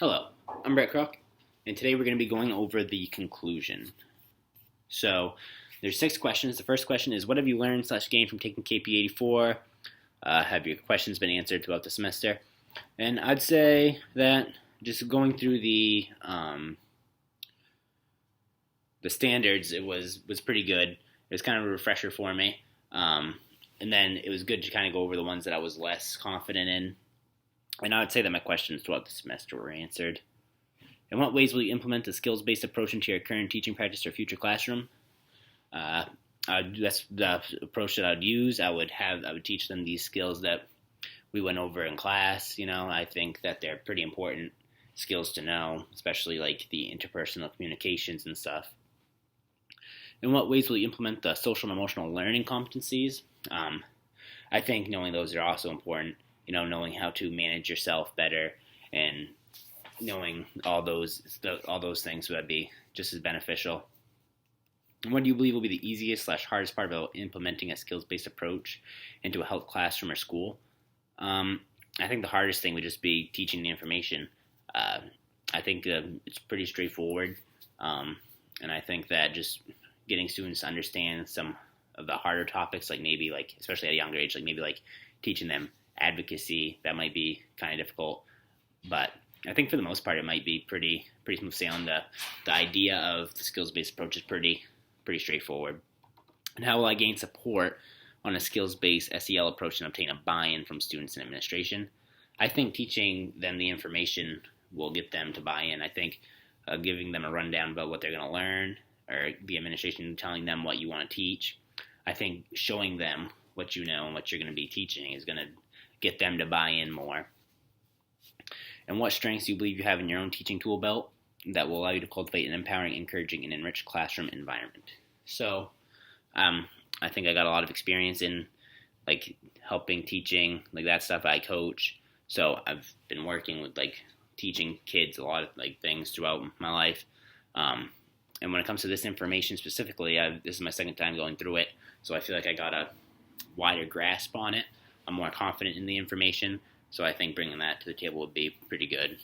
Hello, I'm Brett Crook, and today we're going to be going over the conclusion. So, there's 6 questions. The first question is, what have you learned / gained from taking KP 84? Have your questions been answered throughout the semester? And I'd say that just going through the standards, it was pretty good. It was kind of a refresher for me. And then it was good to kind of go over the ones that I was less confident in. And I would say that my questions throughout the semester were answered. In what ways will you implement a skills-based approach into your current teaching practice or future classroom? That's the approach that I would use. I would teach them these skills that we went over in class. I think that they're pretty important skills to know, especially like the interpersonal communications and stuff. In what ways will you implement the social and emotional learning competencies? I think knowing those are also important. Knowing how to manage yourself better and knowing all those things would be just as beneficial. And what do you believe will be the easiest / hardest part about implementing a skills-based approach into a health classroom or school? I think the hardest thing would just be teaching the information. I think it's pretty straightforward, and I think that just getting students to understand some of the harder topics, especially at a younger age, teaching them advocacy, that might be kind of difficult. But I think for the most part, it might be pretty smooth sailing. The idea of the skills-based approach is pretty straightforward. And how will I gain support on a skills-based SEL approach and obtain a buy-in from students and administration? I think teaching them the information will get them to buy in. I think giving them a rundown about what they're going to learn, or the administration telling them what you want to teach, I think showing them what you know and what you're going to be teaching is going to get them to buy in more. And what strengths do you believe you have in your own teaching tool belt that will allow you to cultivate an empowering, encouraging, and enriched classroom environment? So I think I got a lot of experience in helping teaching, that stuff. I coach, so I've been working with teaching kids a lot of things throughout my life. And when it comes to this information specifically, this is my second time going through it, so I feel like I got a wider grasp on it. I'm more confident in the information, so I think bringing that to the table would be pretty good.